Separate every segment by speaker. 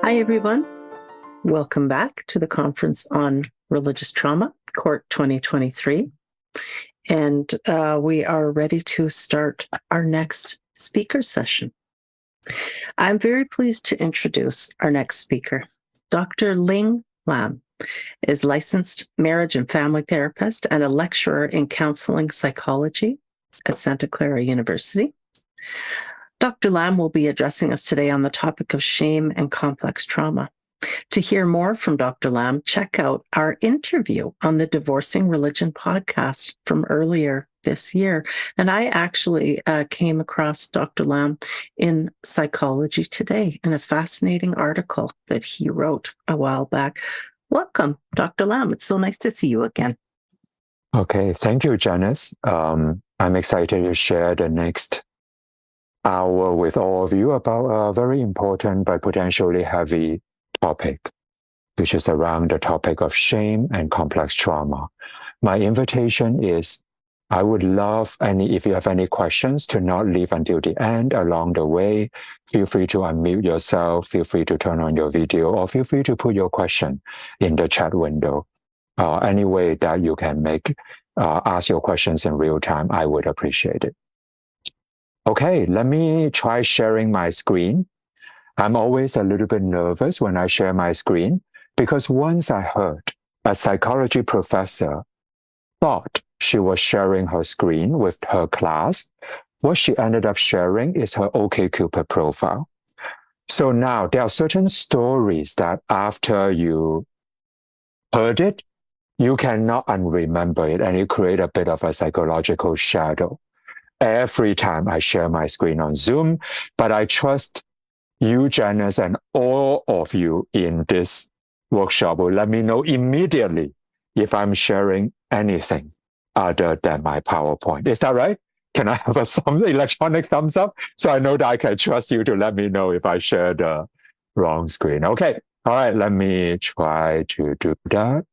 Speaker 1: Hi, everyone. Welcome back to the Conference on Religious Trauma, CORT 2023. And we are ready to start our next speaker session. I'm very pleased to introduce our next speaker. Dr. Ling Lam is licensed marriage and family therapist and a lecturer in counseling psychology at Santa Clara University. Dr. Lam will be addressing us today on the topic of shame and complex trauma. To hear more from Dr. Lam, check out our interview on the Divorcing Religion podcast from earlier this year. And I actually came across Dr. Lam in Psychology Today in a fascinating article that he wrote a while back. Welcome, Dr. Lam. It's so nice to see you again.
Speaker 2: Okay, thank you, Janice. I'm excited to share the next hour with all of you about a very important but potentially heavy topic, which is around the topic of shame and complex trauma. My invitation is, I would love if you have any questions, to not leave until the end. Along the way, feel free to unmute yourself, feel free to turn on your video, or feel free to put your question in the chat window. Any way that you can ask your questions in real time, I would appreciate it. Okay, let me try sharing my screen. I'm always a little bit nervous when I share my screen because once I heard a psychology professor thought she was sharing her screen with her class, what she ended up sharing is her OkCupid profile. So now there are certain stories that after you heard it, you cannot unremember it, and you create a bit of a psychological shadow every time I share my screen on Zoom. But I trust you, Janice, and all of you in this workshop will let me know immediately if I'm sharing anything other than my PowerPoint. Is that right? Can I have some electronic thumbs up so I know that I can trust you to let me know if I share the wrong screen? Okay. All right. Let me try to do that.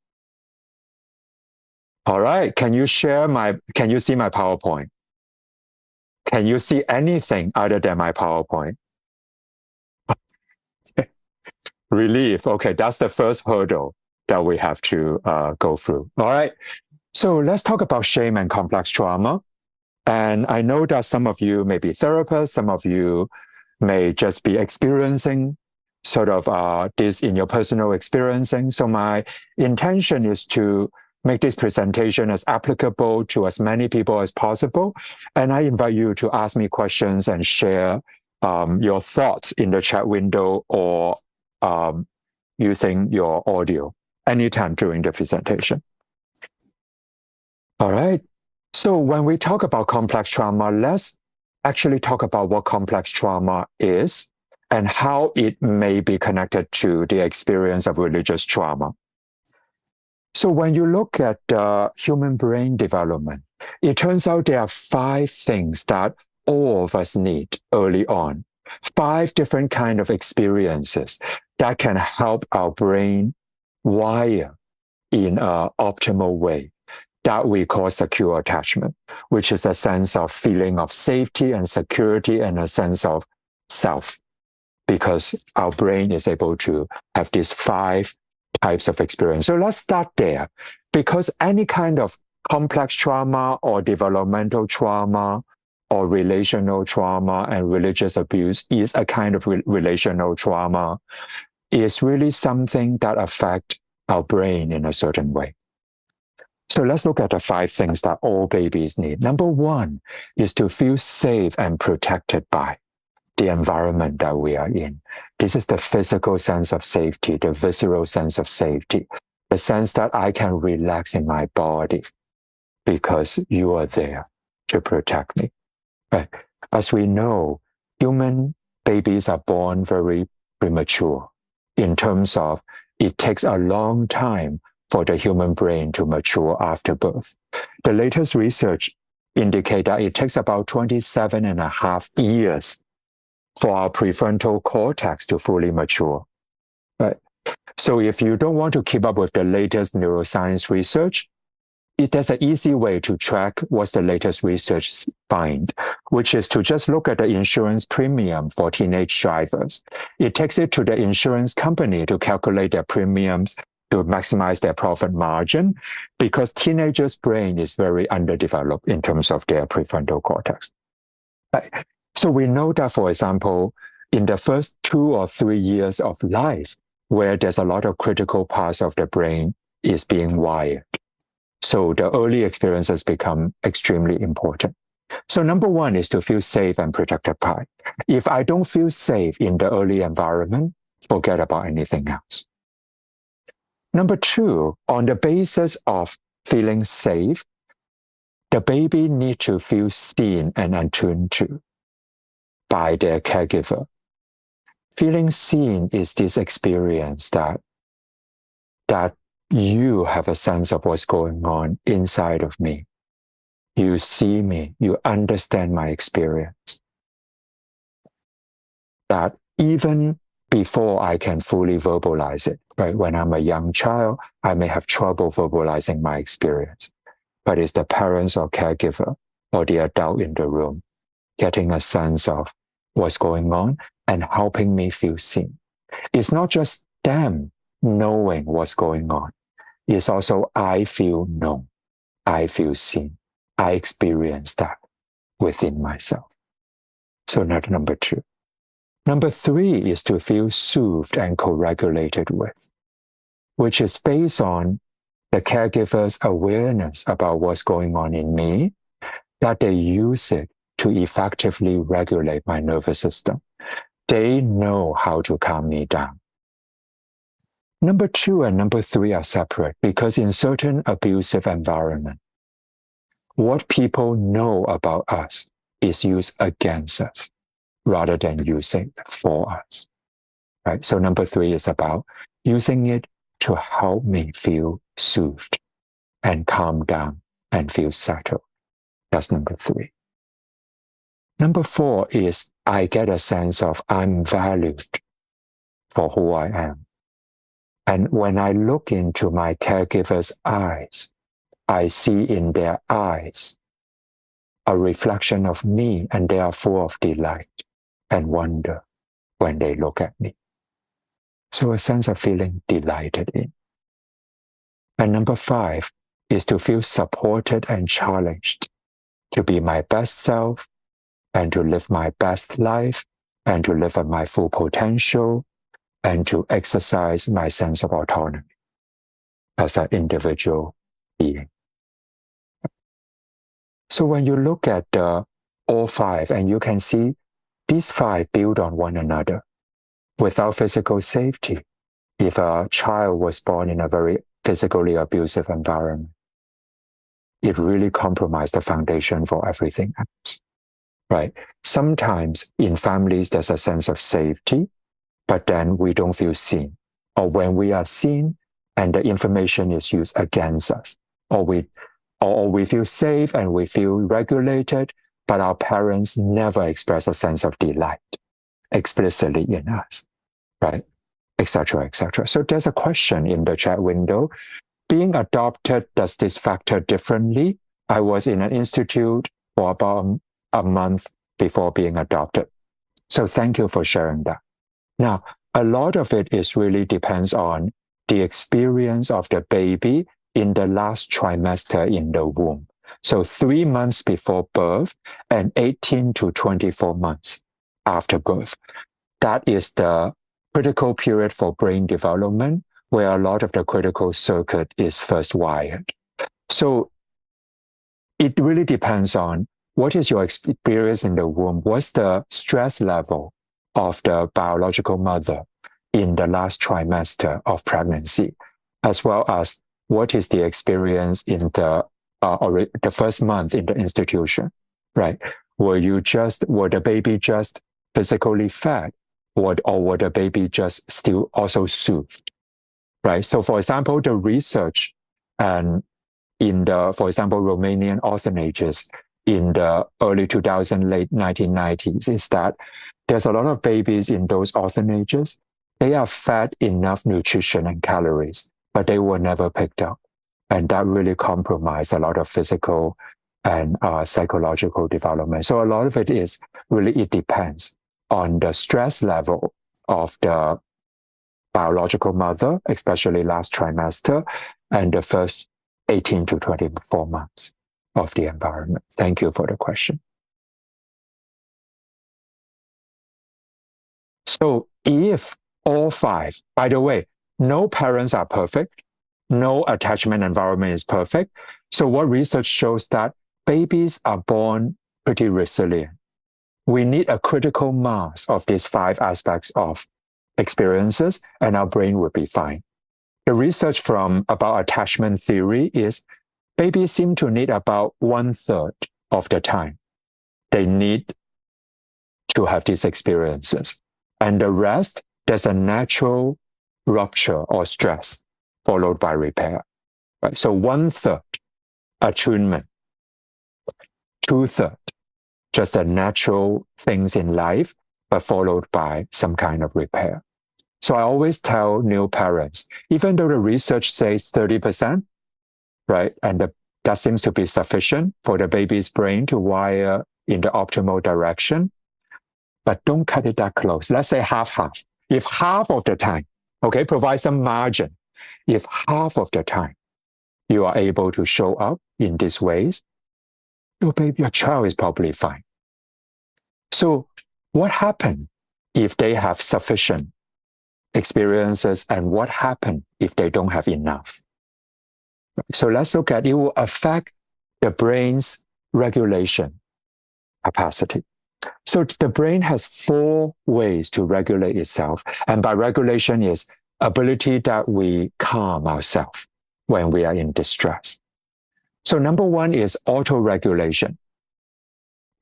Speaker 2: All right. Can you see my PowerPoint? Can you see anything other than my PowerPoint? Relief. Okay, that's the first hurdle that we have to go through. All right. So let's talk about shame and complex trauma. And I know that some of you may be therapists, some of you may just be experiencing sort of this in your personal experiencing. So my intention is to make this presentation as applicable to as many people as possible. And I invite you to ask me questions and share your thoughts in the chat window or using your audio anytime during the presentation. All right. So when we talk about complex trauma, let's actually talk about what complex trauma is and how it may be connected to the experience of religious trauma. So when you look at human brain development, it turns out there are 5 things that all of us need early on. 5 different kinds of experiences that can help our brain wire in an optimal way that we call secure attachment, which is a sense of feeling of safety and security and a sense of self, because our brain is able to have these 5 types of experience. So let's start there, because any kind of complex trauma or developmental trauma or relational trauma, and religious abuse is a kind of relational trauma, is really something that affects our brain in a certain way. So let's look at the 5 things that all babies need. Number 1 is to feel safe and protected by the environment that we are in. This is the physical sense of safety, the visceral sense of safety, the sense that I can relax in my body because you are there to protect me. Right? As we know, human babies are born very premature in terms of it takes a long time for the human brain to mature after birth. The latest research indicates that it takes about 27.5 years for our prefrontal cortex to fully mature. Right? So if you don't want to keep up with the latest neuroscience research, there's an easy way to track what's the latest research find, which is to just look at the insurance premium for teenage drivers. It takes it to the insurance company to calculate their premiums to maximize their profit margin, because teenagers' brain is very underdeveloped in terms of their prefrontal cortex. So we know that, for example, in the first 2 or 3 years of life, where there's a lot of critical parts of the brain is being wired. So the early experiences become extremely important. So number one is to feel safe and protected by. If I don't feel safe in the early environment, forget about anything else. Number two, on the basis of feeling safe, the baby needs to feel seen and attuned to by their caregiver. Feeling seen is this experience that you have a sense of what's going on inside of me. You see me, you understand my experience. That even before I can fully verbalize it, right? When I'm a young child, I may have trouble verbalizing my experience, but it's the parents or caregiver or the adult in the room getting a sense of what's going on and helping me feel seen. It's not just them knowing what's going on. It's also I feel known. I feel seen. I experience that within myself. So that's number two. Number three is to feel soothed and co-regulated with, which is based on the caregiver's awareness about what's going on in me, that they use it to effectively regulate my nervous system. They know how to calm me down. Number two and number three are separate because in certain abusive environments, what people know about us is used against us rather than using it for us. Right? So number three is about using it to help me feel soothed and calm down and feel settled. That's number three. Number four is I get a sense of I'm valued for who I am. And when I look into my caregiver's eyes, I see in their eyes a reflection of me, and they are full of delight and wonder when they look at me. So a sense of feeling delighted in. And number five is to feel supported and challenged to be my best self and to live my best life and to live at my full potential and to exercise my sense of autonomy as an individual being. So when you look at all five, and you can see these five build on one another. Without physical safety, if a child was born in a very physically abusive environment, it really compromised the foundation for everything else, right? Sometimes in families, there's a sense of safety, but then we don't feel seen. Or when we are seen and the information is used against us, or we feel safe and we feel regulated, but our parents never express a sense of delight explicitly in us, right? Etc., etc. So there's a question in the chat window. Being adopted, does this factor differently? I was in an institute for about a month before being adopted. So thank you for sharing that. Now, a lot of it is really depends on the experience of the baby in the last trimester in the womb. So 3 months before birth and 18 to 24 months after birth. That is the critical period for brain development where a lot of the critical circuit is first wired. So it really depends on what is your experience in the womb, what's the stress level of the biological mother in the last trimester of pregnancy, as well as what is the experience in the first month in the institution, right? Were the baby just physically fed, or were the baby just still also soothed, right? So for example, the research and in for example, Romanian orphanages in the early 2000s, late 1990s is that there's a lot of babies in those orphanages. They are fed enough nutrition and calories, but they were never picked up And that really compromised a lot of physical and psychological development. So a lot of it is really, it depends on the stress level of the biological mother, especially last trimester, and the first 18 to 24 months of the environment. Thank you for the question. So if all five, by the way, no parents are perfect, no attachment environment is perfect. So what research shows that babies are born pretty resilient. We need a critical mass of these five aspects of experiences, and our brain will be fine. The research from about attachment theory is babies seem to need about 1/3 of the time. They need to have these experiences. And the rest, there's a natural rupture or stress followed by repair. Right? So 1/3 attunement, 2/3 just the natural things in life, but followed by some kind of repair. So I always tell new parents, even though the research says 30%, right, and that seems to be sufficient for the baby's brain to wire in the optimal direction, but don't cut it that close. Let's say half-half. If half of the time, okay, provide some margin. If half of the time you are able to show up in these ways, your child is probably fine. So what happens if they have sufficient experiences, and what happens if they don't have enough? So let's look at it will affect the brain's regulation capacity. So the brain has 4 ways to regulate itself. And by regulation is ability that we calm ourselves when we are in distress. So number 1 is auto-regulation.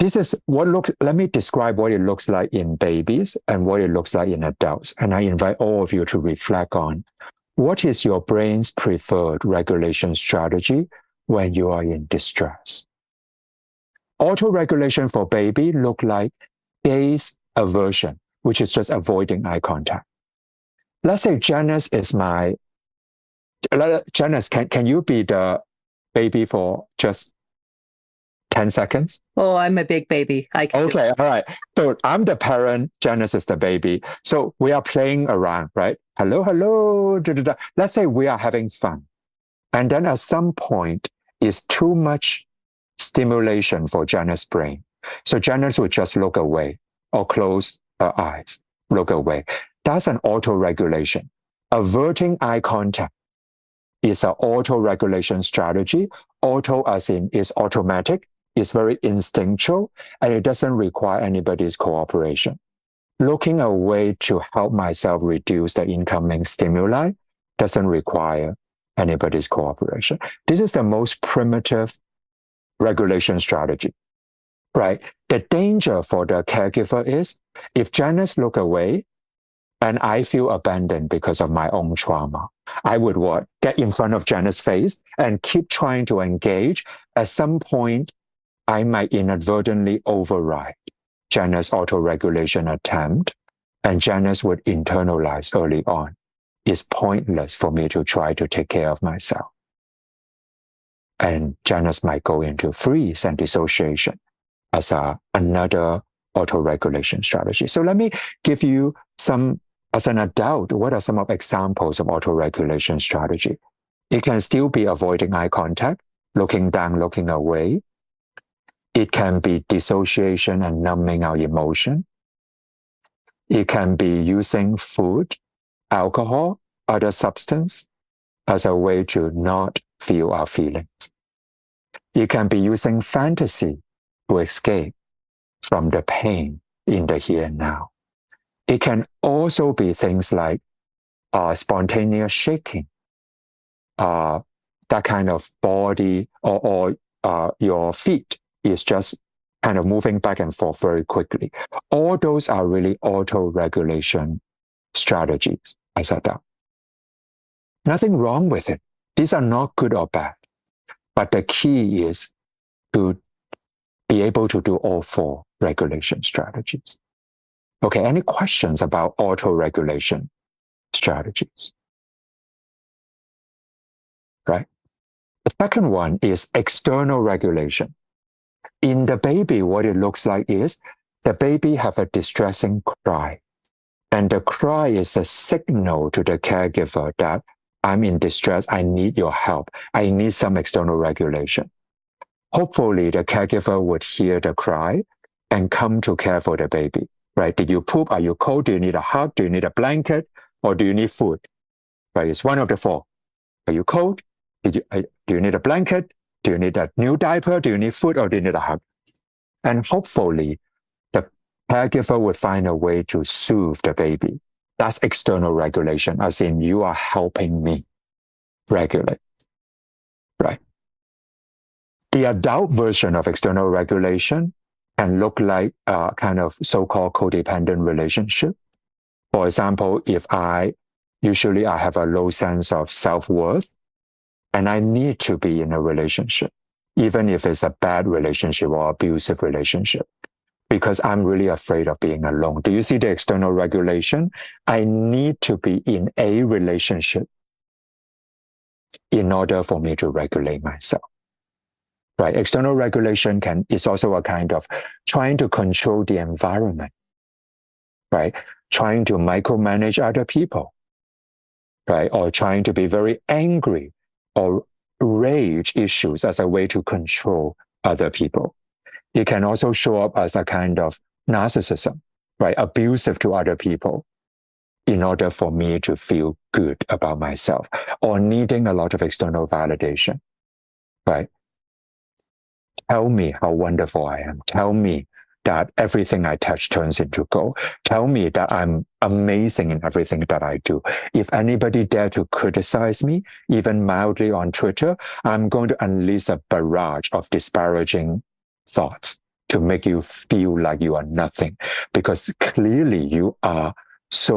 Speaker 2: This is let me describe what it looks like in babies and what it looks like in adults. And I invite all of you to reflect on what is your brain's preferred regulation strategy when you are in distress. Auto-regulation for baby look like gaze aversion, which is just avoiding eye contact. Let's say Janice, can you be the baby for just 10 seconds?
Speaker 1: Oh, I'm a big baby.
Speaker 2: Okay, all right. So I'm the parent, Janice is the baby. So we are playing around, right? Hello, hello. Da, da, da. Let's say we are having fun. And then at some point, it's too much stimulation for Janice's brain. So Janice would just look away or close her eyes, look away. That's an auto-regulation. Averting eye contact is an auto-regulation strategy. Auto as in is automatic, it's very instinctual, and it doesn't require anybody's cooperation. Looking away to help myself reduce the incoming stimuli doesn't require anybody's cooperation. This is the most primitive regulation strategy, right? The danger for the caregiver is if Janice look away and I feel abandoned because of my own trauma, I would get in front of Janice's face and keep trying to engage. At some point, I might inadvertently override Janice's auto-regulation attempt, and Janice would internalize early on. It's pointless for me to try to take care of myself. And Janice might go into freeze and dissociation as another auto-regulation strategy. So let me give you some, as an adult, what are some of examples of auto-regulation strategy? It can still be avoiding eye contact, looking down, looking away. It can be dissociation and numbing our emotion. It can be using food, alcohol, other substance as a way to not feel our feelings. It can be using fantasy to escape from the pain in the here and now. It can also be things like spontaneous shaking, that kind of body or your feet is just kind of moving back and forth very quickly. All those are really auto-regulation strategies, as I said. Nothing wrong with it. These are not good or bad. But the key is to be able to do all 4 regulation strategies. Okay, any questions about auto-regulation strategies? Right? second one is external regulation. In the baby, what it looks like is the baby have a distressing cry. And the cry is a signal to the caregiver that I'm in distress, I need your help, I need some external regulation. Hopefully, the caregiver would hear the cry and come to care for the baby, right? Did you poop? Are you cold? Do you need a hug? Do you need a blanket? Or do you need food? Right? It's one of the four. Are you cold? Do you need a blanket? Do you need a new diaper? Do you need food? Or do you need a hug? And hopefully, the caregiver would find a way to soothe the baby. That's external regulation, as in you are helping me regulate, right? The adult version of external regulation can look like a kind of so-called codependent relationship. For example, if I have a low sense of self-worth and I need to be in a relationship, even if it's a bad relationship or abusive relationship, because I'm really afraid of being alone. Do you see the external regulation? I need to be in a relationship in order for me to regulate myself. Right? External regulation is also a kind of trying to control the environment, right? Trying to micromanage other people, right? Or trying to be very angry or rage issues as a way to control other people. It can also show up as a kind of narcissism, right? Abusive to other people in order for me to feel good about myself, or needing a lot of external validation, right? Tell me how wonderful I am. Tell me that everything I touch turns into gold. Tell me that I'm amazing in everything that I do. If anybody dare to criticize me, even mildly on Twitter, I'm going to unleash a barrage of disparaging thoughts to make you feel like you are nothing, because clearly you are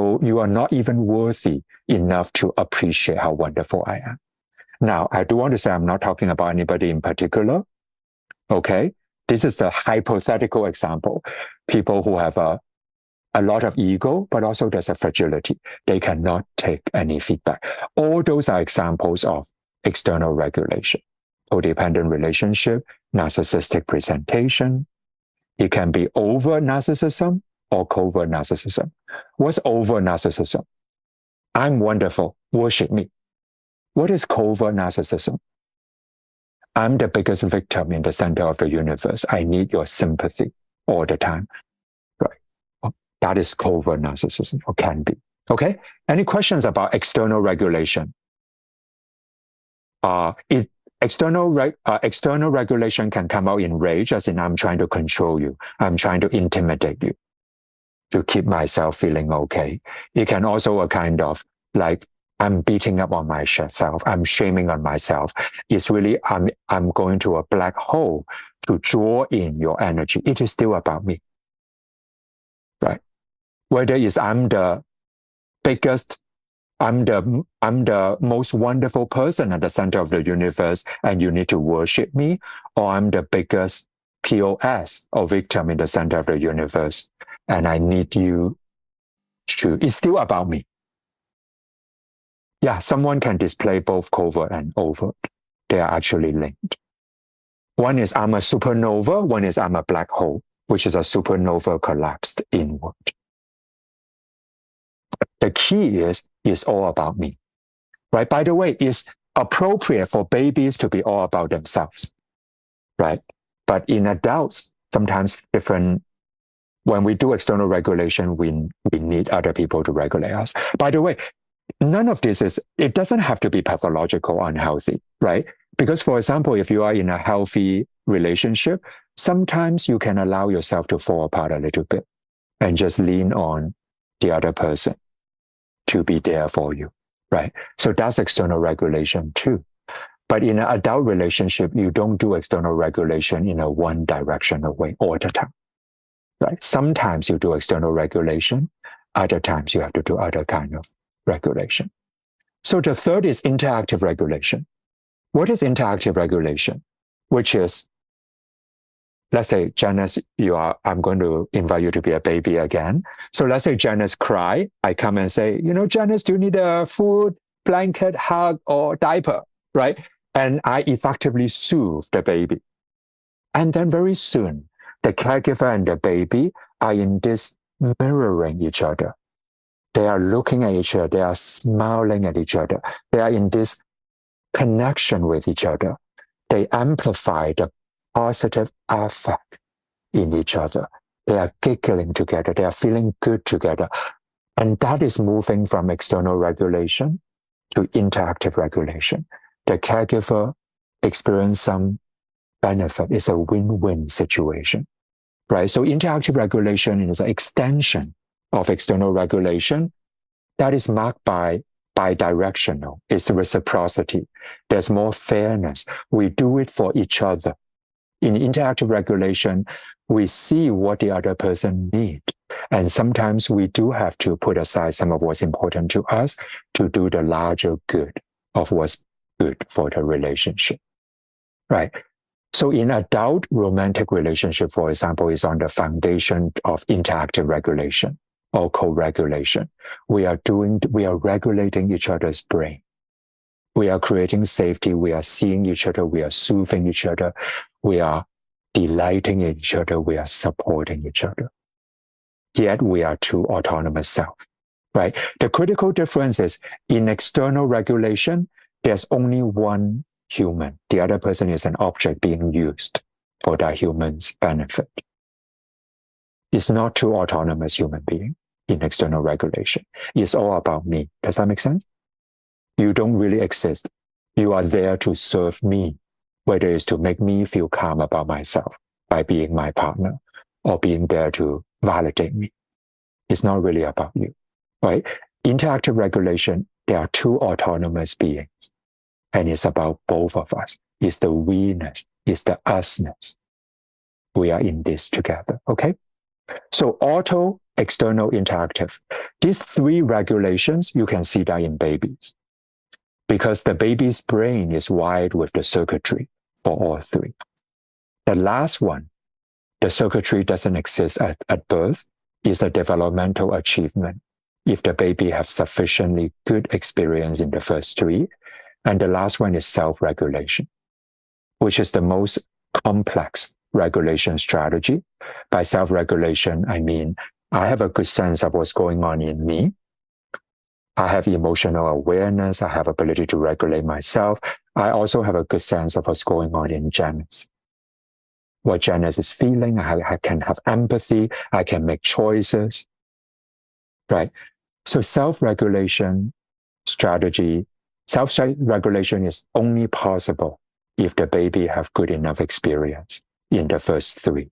Speaker 2: not even worthy enough to appreciate how wonderful I am. Now, I do want to say I'm not talking about anybody in particular. Okay, this is a hypothetical example. People who have a lot of ego, but also there's a fragility. They cannot take any feedback. All those are examples of external regulation. Codependent relationship, narcissistic presentation. It can be over narcissism or covert narcissism. What's over narcissism? I'm wonderful, worship me. What is covert narcissism? I'm the biggest victim in the center of the universe. I need your sympathy all the time. Right. That is covert narcissism, or can be. Okay. Any questions about external regulation? External regulation can come out in rage, as in I'm trying to control you. I'm trying to intimidate you to keep myself feeling okay. It can also a kind of like, I'm beating up on myself. I'm shaming on myself. It's really, I'm going to a black hole to draw in your energy. It is still about me, right? Whether it's I'm the biggest, I'm the most wonderful person at the center of the universe and you need to worship me, or I'm the biggest POS or victim in the center of the universe and I need you to, it's still about me. Yeah, someone can display both covert and overt. They are actually linked. One is I'm a supernova, one is I'm a black hole, which is a supernova collapsed inward. The key is it's all about me. Right? By the way, it's appropriate for babies to be all about themselves. Right? But in adults, sometimes different, when we do external regulation, we need other people to regulate us. By the way, none of this it doesn't have to be pathological or unhealthy, right? Because, for example, if you are in a healthy relationship, sometimes you can allow yourself to fall apart a little bit and just lean on the other person to be there for you, right? So that's external regulation too. But in an adult relationship, you don't do external regulation in a one-directional way all the time, right? Sometimes you do external regulation, other times you have to do other kind of regulation. So the third is interactive regulation. What is interactive regulation? Which is, let's say, Janice, I'm going to invite you to be a baby again. So let's say Janice cry. I come and say, Janice, do you need a food, blanket, hug, or diaper, right? and I effectively soothe the baby. And then very soon, the caregiver and the baby are in this mirroring each other. They are looking at each other. They are smiling at each other. They are in this connection with each other. They amplify the positive affect in each other. They are giggling together. They are feeling good together. And that is moving from external regulation to interactive regulation. The caregiver experiences some benefit. It's a win-win situation, right? So interactive regulation is an extension of external regulation that is marked by bidirectional. It's reciprocity. There's more fairness. We do it for each other. In interactive regulation, we see what the other person needs. And sometimes we do have to put aside some of what's important to us to do the larger good of what's good for the relationship, right? So in adult romantic relationship, for example, is on the foundation of interactive regulation or co-regulation. We are regulating each other's brain. We are creating safety. We are seeing each other. We are soothing each other. We are delighting in each other. We are supporting each other. Yet we are two autonomous selves, right? The critical difference is in external regulation, there's only one human. The other person is an object being used for that human's benefit. It's not two autonomous human beings in external regulation. It's all about me. Does that make sense? You don't really exist. You are there to serve me, whether it's to make me feel calm about myself by being my partner or being there to validate me. It's not really about you, right? Interactive regulation, there are two autonomous beings, and it's about both of us. It's the we-ness, it's the us-ness. We are in this together, okay? So auto, external, interactive. These three regulations, you can see that in babies because the baby's brain is wired with the circuitry for all three. The last one, the circuitry doesn't exist at birth, is a developmental achievement if the baby has sufficiently good experience in the first three. And the last one is self-regulation, which is the most complex regulation strategy. By self-regulation, I mean, I have a good sense of what's going on in me. I have emotional awareness. I have ability to regulate myself. I also have a good sense of what's going on in Janice. What Janice is feeling, I can have empathy. I can make choices, right? So self-regulation strategy, self-regulation is only possible if the baby have good enough experience in the first three,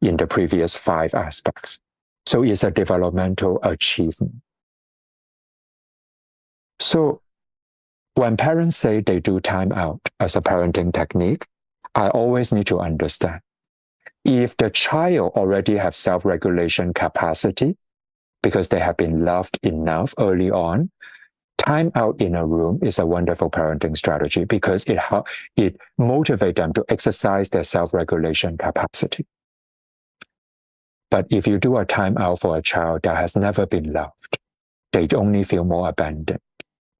Speaker 2: in the previous 5 aspects. So it's a developmental achievement. So when parents say they do time out as a parenting technique, I always need to understand, if the child already have self-regulation capacity because they have been loved enough early on, time out in a room is a wonderful parenting strategy because it motivates them to exercise their self-regulation capacity. But if you do a time out for a child that has never been loved, they only feel more abandoned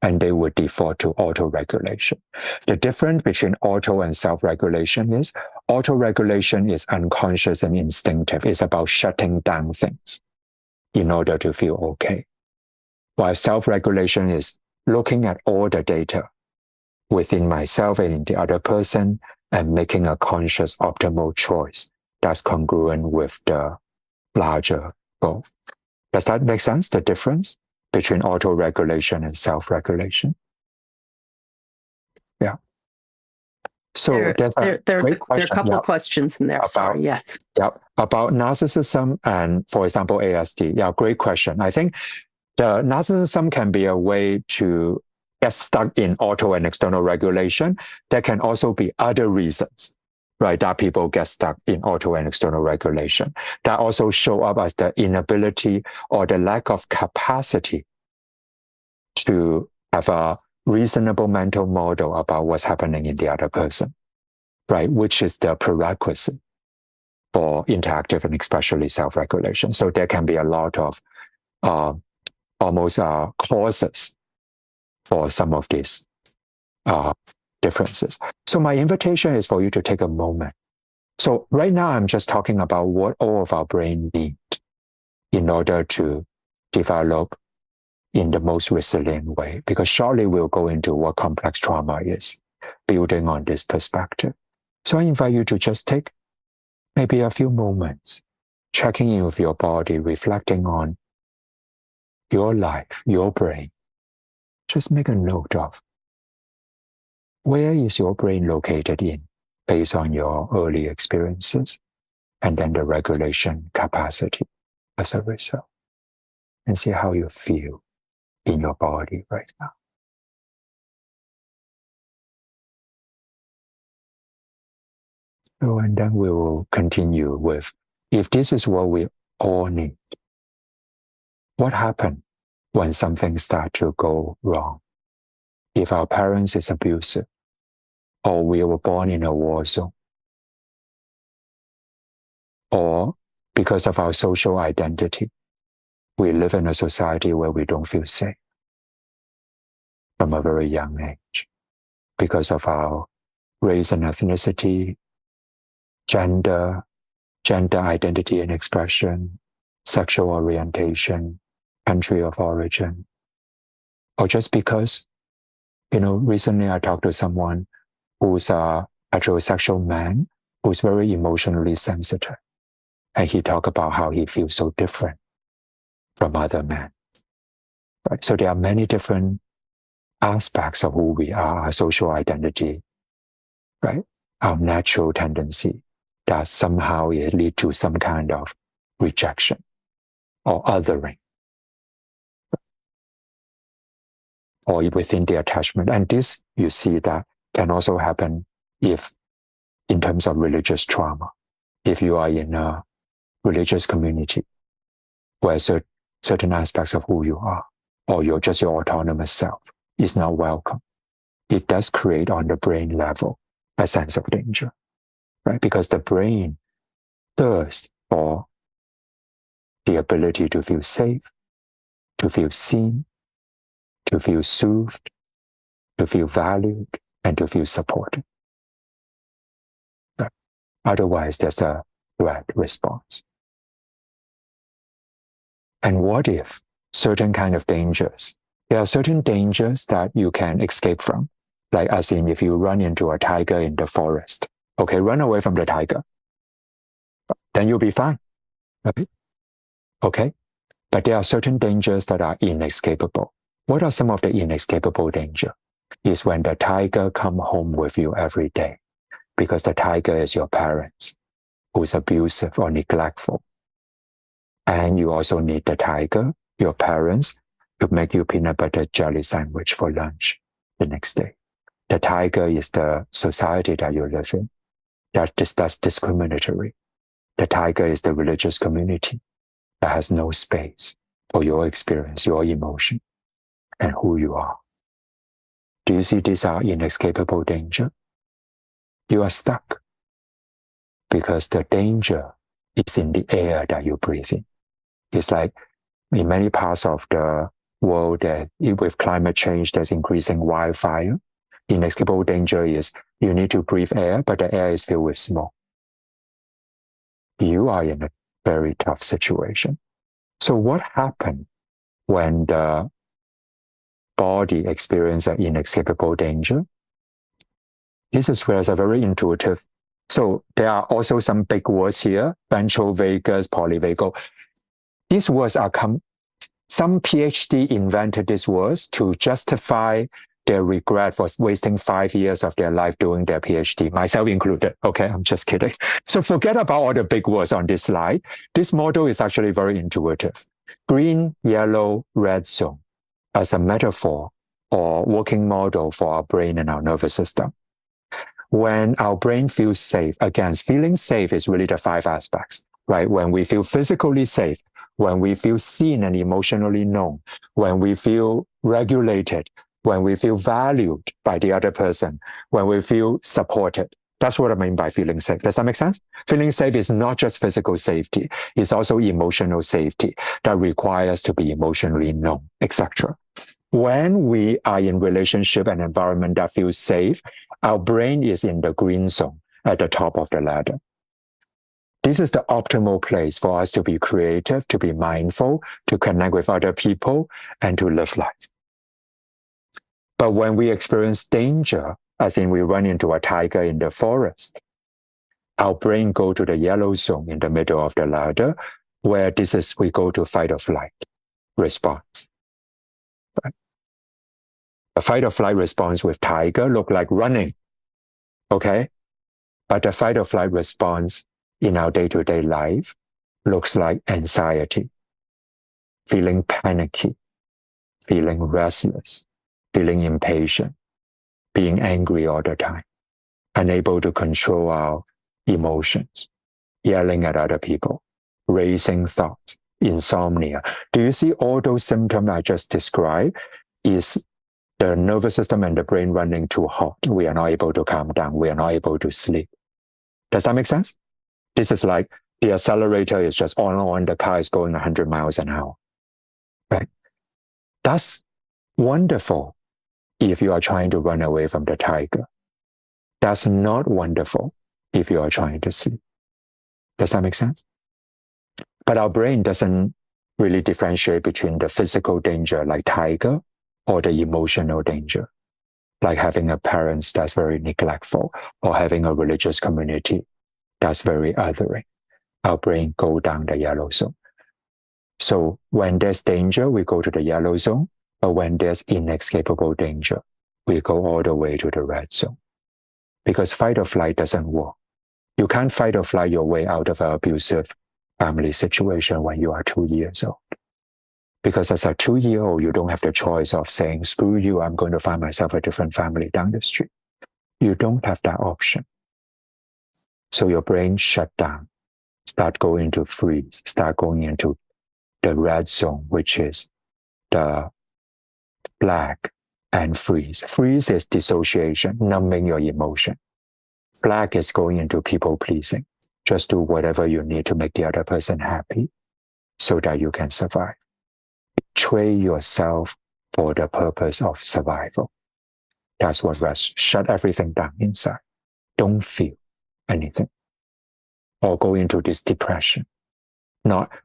Speaker 2: and they would default to auto-regulation. The difference between auto and self-regulation is auto-regulation is unconscious and instinctive. It's about shutting down things in order to feel okay. While self-regulation is looking at all the data within myself and in the other person and making a conscious optimal choice that's congruent with the larger goal. Does that make sense, the difference between auto-regulation and self-regulation? Yeah. So there are
Speaker 1: a couple of questions in there. Sorry, yes.
Speaker 2: Yeah, about narcissism and, for example, ASD. Yeah, great question. I think the narcissism can be a way to get stuck in auto and external regulation. There can also be other reasons, right, that people get stuck in auto and external regulation that also show up as the inability or the lack of capacity to have a reasonable mental model about what's happening in the other person, right, which is the prerequisite for interactive and especially self-regulation. So there can be a lot of almost causes for some of these differences. So my invitation is for you to take a moment. So right now, I'm just talking about what all of our brain need in order to develop in the most resilient way, because shortly we'll go into what complex trauma is, building on this perspective. So I invite you to just take maybe a few moments, checking in with your body, reflecting on your life, your brain. Just make a note of where is your brain located in based on your early experiences, and then the regulation capacity as a result, and see how you feel in your body right now. So, and then we will continue with, if this is what we all need, what happened when something starts to go wrong? If our parents is abusive, or we were born in a war zone, or because of our social identity, we live in a society where we don't feel safe from a very young age because of our race and ethnicity, gender identity and expression, sexual orientation, country of origin, or just because, recently I talked to someone who's a heterosexual man who's very emotionally sensitive. And he talked about how he feels so different from other men. Right? So there are many different aspects of who we are, our social identity, right? Our natural tendency that somehow it lead to some kind of rejection or othering, or within the attachment. And this, you see, that can also happen if, in terms of religious trauma, if you are in a religious community where certain aspects of who you are, or your autonomous self, is not welcome, it does create on the brain level a sense of danger, right? Because the brain thirsts for the ability to feel safe, to feel seen, to feel soothed, to feel valued, and to feel supported. Right? Otherwise, there's a threat response. And what if certain kind of dangers, there are certain dangers that you can escape from, like as in if you run into a tiger in the forest, okay, run away from the tiger, then you'll be fine, right? Okay, but there are certain dangers that are inescapable. What are some of the inescapable danger? Is when the tiger come home with you every day, because the tiger is your parents who's abusive or neglectful. And you also need the tiger, your parents, to make you peanut butter jelly sandwich for lunch the next day. The tiger is the society that you live in. That's discriminatory. The tiger is the religious community that has no space for your experience, your emotion, and who you are. Do you see these are inescapable danger? You are stuck because the danger is in the air that you breathe in. It's like in many parts of the world that with climate change, there's increasing wildfire. Inescapable danger is you need to breathe air, but the air is filled with smoke. You are in a very tough situation. So what happened when the body experiences an inescapable danger? This is where it's a very intuitive. So there are also some big words here: ventral vagus, polyvagal. These words are some Ph.D. invented these words to justify their regret for wasting 5 years of their life doing their Ph.D., myself included. Okay, I'm just kidding. So forget about all the big words on this slide. This model is actually very intuitive. Green, yellow, red zone as a metaphor or working model for our brain and our nervous system. When our brain feels safe, again, feeling safe is really the 5 aspects, right? When we feel physically safe, when we feel seen and emotionally known, when we feel regulated, when we feel valued by the other person, when we feel supported. That's what I mean by feeling safe. Does that make sense? Feeling safe is not just physical safety. It's also emotional safety that requires to be emotionally known, etc. When we are in relationship and environment that feels safe, Our brain is in the green zone at the top of the ladder. This is the optimal place for us to be creative, to be mindful, to connect with other people, and to live life. But when we experience danger, as in we run into a tiger in the forest, our brain go to the yellow zone in the middle of the ladder, where we go to fight or flight response. Right? The fight or flight response with tiger look like running, okay? But the fight or flight response in our day-to-day life looks like anxiety, feeling panicky, feeling restless, feeling impatient, being angry all the time, unable to control our emotions, yelling at other people, racing thoughts, insomnia. Do you see all those symptoms I just described? Is the nervous system and the brain running too hot? We are not able to calm down. We are not able to sleep. Does that make sense? This is like the accelerator is just on, the car is going 100 miles an hour. Right? That's wonderful if you are trying to run away from the tiger. That's not wonderful if you are trying to sleep. Does that make sense? But our brain doesn't really differentiate between the physical danger like tiger or the emotional danger, like having a parent that's very neglectful or having a religious community that's very othering. Our brain go down the yellow zone. So when there's danger, we go to the yellow zone, but when there's inescapable danger, we go all the way to the red zone. Because fight or flight doesn't work. You can't fight or flight your way out of an abusive family situation when you are 2 years old. Because as a 2-year-old, you don't have the choice of saying, screw you, I'm going to find myself a different family down the street. You don't have that option. So your brain shut down, start going into freeze, start going into the red zone, which is the flag and freeze. Freeze is dissociation, numbing your emotion. Flag is going into people pleasing. Just do whatever you need to make the other person happy so that you can survive. Betray yourself for the purpose of survival. That's what rest. Shut everything down inside. Don't feel anything. Or go into this depression.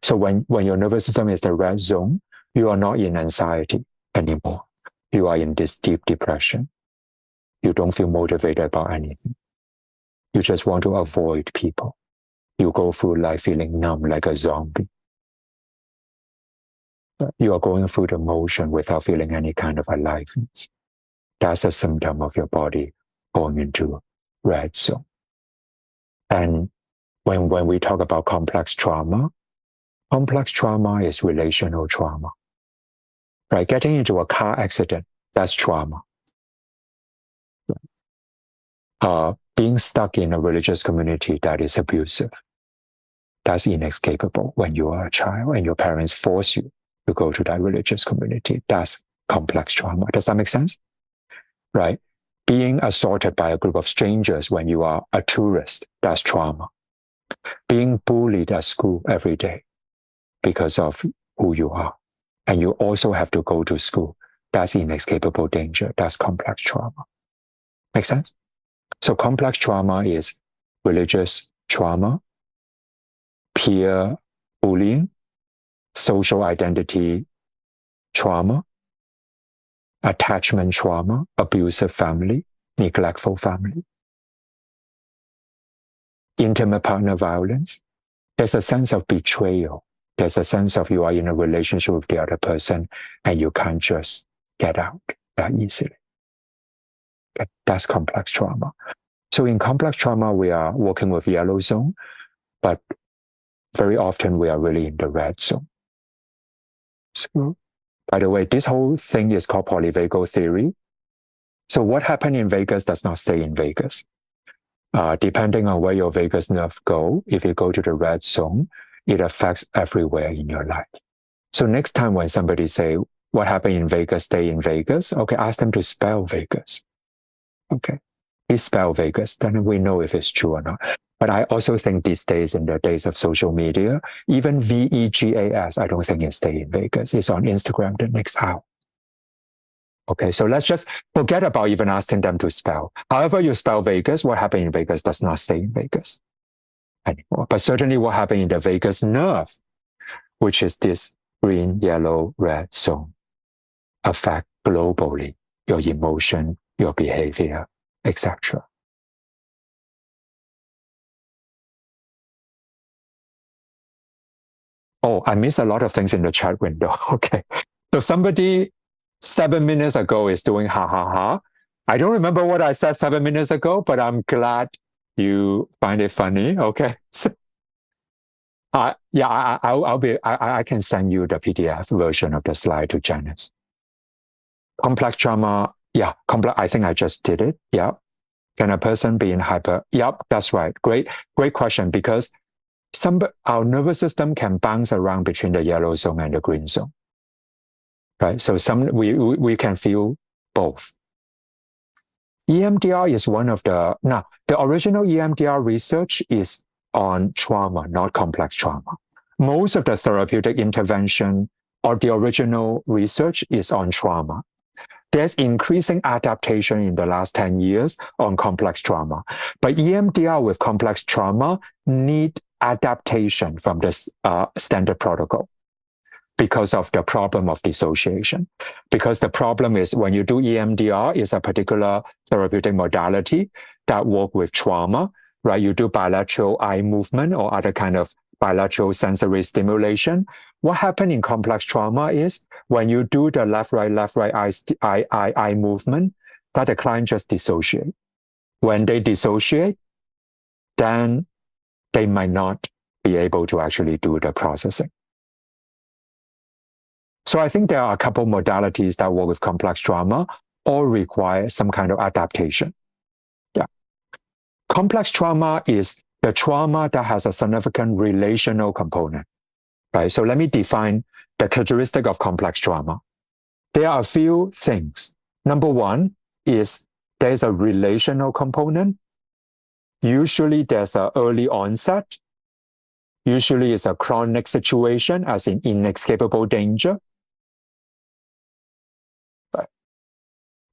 Speaker 2: So when your nervous system is the red zone, you are not in anxiety anymore. You are in this deep depression. You don't feel motivated about anything. You just want to avoid people. You go through life feeling numb like a zombie. You are going through the motion without feeling any kind of aliveness. That's a symptom of your body going into red zone. And when we talk about complex trauma is relational trauma. Right? Getting into a car accident, that's trauma. Being stuck in a religious community that is abusive, that's inescapable when you are a child and your parents force you to go to that religious community. That's complex trauma. Does that make sense? Right? Being assaulted by a group of strangers when you are a tourist, that's trauma. Being bullied at school every day because of who you are, and you also have to go to school, that's inescapable danger. That's complex trauma. Make sense? So complex trauma is religious trauma, peer bullying, social identity trauma, attachment trauma, abusive family, neglectful family, intimate partner violence. There's a sense of betrayal. There's a sense of you are in a relationship with the other person and you can't just get out that easily. That's complex trauma. So in complex trauma, we are working with yellow zone, but very often we are really in the red zone. So, by the way, this whole thing is called polyvagal theory. So what happened in Vegas does not stay in Vegas. Depending on where your vagus nerve go, if you go to the red zone, it affects everywhere in your life. So next time when somebody say, what happened in Vegas, stay in Vegas, okay, ask them to spell Vegas. Okay, please spell Vegas, then we know if it's true or not. But I also think these days, in the days of social media, even VEGAS, I don't think it stay in Vegas. It's on Instagram the next hour. Okay, so let's just forget about even asking them to spell. However you spell Vegas, what happened in Vegas does not stay in Vegas anymore. But certainly what happened in the vagus nerve, which is this green, yellow, red zone, affect globally your emotion, your behavior, etc. Oh, I missed a lot of things in the chat window. Okay. So somebody 7 minutes ago is doing ha ha ha. I don't remember what I said 7 minutes ago, but I'm glad you find it funny. Okay. So, yeah, I can send you the PDF version of the slide to Janice. Complex trauma. Yeah. I think I just did it. Yeah. Can a person be in hyper? Yep, that's right. Great question, because our nervous system can bounce around between the yellow zone and the green zone, right? So we can feel both. EMDR is one of the original EMDR research is on trauma, not complex trauma. Most of the therapeutic intervention or the original research is on trauma. There's increasing adaptation in the last 10 years on complex trauma. But EMDR with complex trauma need adaptation from this standard protocol because of the problem of dissociation. Because the problem is when you do EMDR, is a particular therapeutic modality that work with trauma, right? You do bilateral eye movement or other kind of bilateral sensory stimulation. What happened in complex trauma is when you do the left-right eye movement, that the client just dissociate. When they dissociate, then they might not be able to actually do the processing. So I think there are a couple modalities that work with complex trauma or require some kind of adaptation. Yeah. Complex trauma is the trauma that has a significant relational component, right? So let me define the characteristic of complex trauma. There are a few things. Number one is there's a relational component. Usually there's an early onset. Usually it's a chronic situation, as in inescapable danger. Right?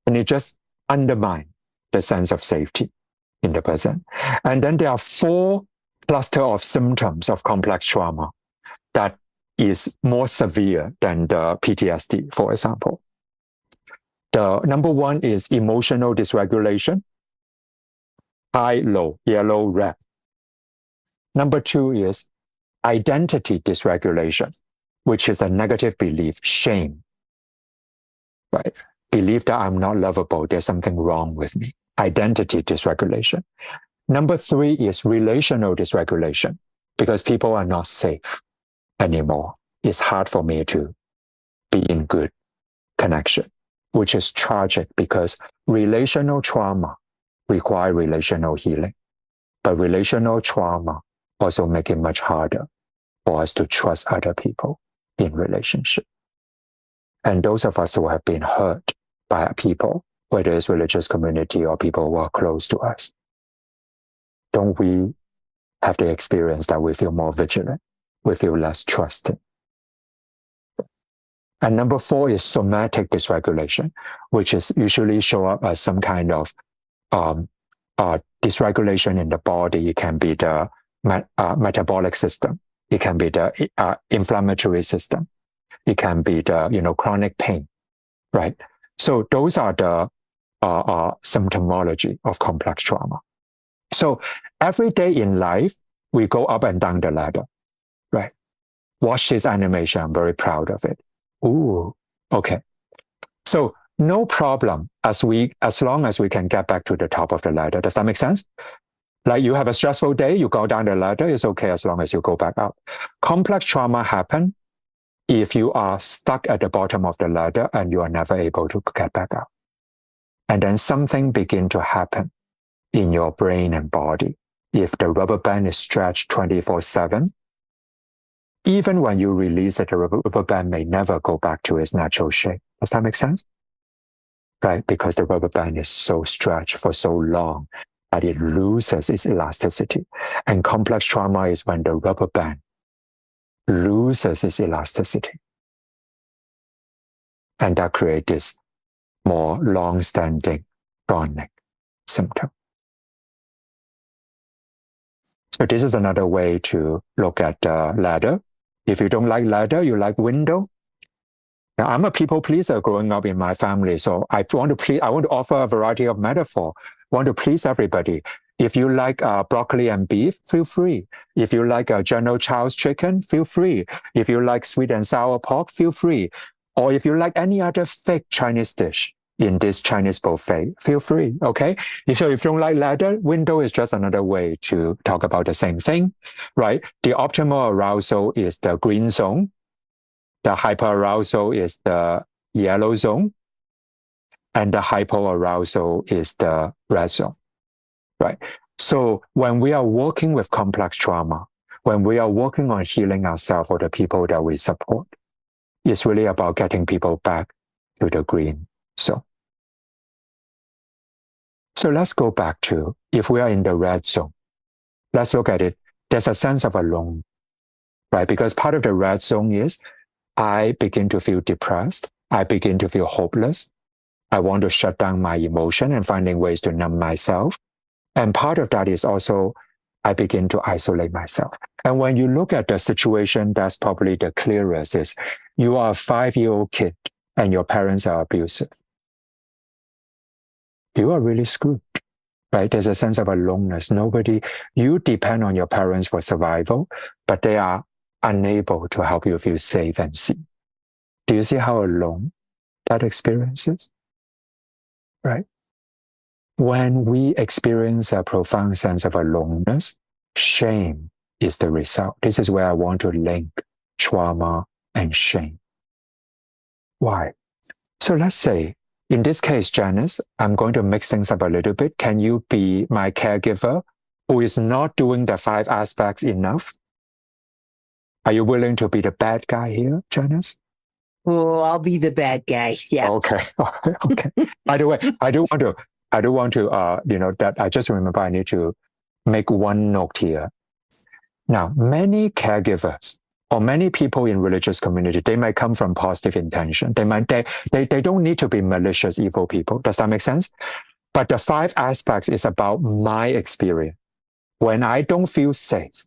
Speaker 2: And it just undermines the sense of safety in the person. And then there are 4 clusters of symptoms of complex trauma that is more severe than the PTSD, for example. The number one is emotional dysregulation, high, low, yellow, red. Number 2 is identity dysregulation, which is a negative belief, shame, right? Believe that I'm not lovable, there's something wrong with me. Identity dysregulation. Number 3 is relational dysregulation, because people are not safe anymore. It's hard for me to be in good connection, which is tragic because relational trauma require relational healing. But relational trauma also make it much harder for us to trust other people in relationship. And those of us who have been hurt by people, whether it's religious community or people who are close to us, don't we have the experience that we feel more vigilant? We feel less trusting. And number 4 is somatic dysregulation, which is usually show up as some kind of dysregulation in the body. It can be the metabolic system. It can be the inflammatory system. It can be the chronic pain, right? So those are the symptomology of complex trauma. So every day in life, we go up and down the ladder, right? Watch this animation. I'm very proud of it. Ooh, okay. So no problem as long as we can get back to the top of the ladder. Does that make sense? Like you have a stressful day, you go down the ladder, it's okay as long as you go back up. Complex trauma happen if you are stuck at the bottom of the ladder and you are never able to get back up. And then something begin to happen in your brain and body. If the rubber band is stretched 24/7, even when you release it, the rubber band may never go back to its natural shape. Does that make sense? Right? Because the rubber band is so stretched for so long that it loses its elasticity. And complex trauma is when the rubber band loses its elasticity. And that creates this more long-standing chronic symptom. So this is another way to look at the ladder. If you don't like ladder, you like window. Now, I'm a people pleaser growing up in my family, so I want to offer a variety of metaphor. I want to please everybody. If you like broccoli and beef, feel free. If you like General Chow's chicken, feel free. If you like sweet and sour pork, feel free. Or if you like any other fake Chinese dish in this Chinese buffet, feel free, okay? If you don't like ladder, window is just another way to talk about the same thing, right? The optimal arousal is the green zone. The hyperarousal is the yellow zone. And the hypoarousal is the red zone, right? So when we are working with complex trauma, when we are working on healing ourselves or the people that we support, it's really about getting people back to the green zone. So let's go back to, if we are in the red zone, let's look at it. There's a sense of alone, right? Because part of the red zone is I begin to feel depressed. I begin to feel hopeless. I want to shut down my emotion and finding ways to numb myself. And part of that is also I begin to isolate myself. And when you look at the situation, that's probably the clearest is you are a 5-year-old kid and your parents are abusive. You are really screwed, right? There's a sense of aloneness. You depend on your parents for survival, but they are unable to help you feel safe and seen. Do you see how alone that experience is? Right? When we experience a profound sense of aloneness, shame is the result. This is where I want to link trauma and shame. Why? So let's say, in this case, Janice, I'm going to mix things up a little bit. Can you be my caregiver who is not doing the 5 aspects enough? Are you willing to be the bad guy here, Janice?
Speaker 3: Oh, I'll be the bad guy. Yeah.
Speaker 2: Okay. Okay. By the way, I do want to, that I just remember I need to make one note here. Now, many caregivers or many people in religious community, they might come from positive intention. They don't need to be malicious, evil people. Does that make sense? But the 5 aspects is about my experience. When I don't feel safe,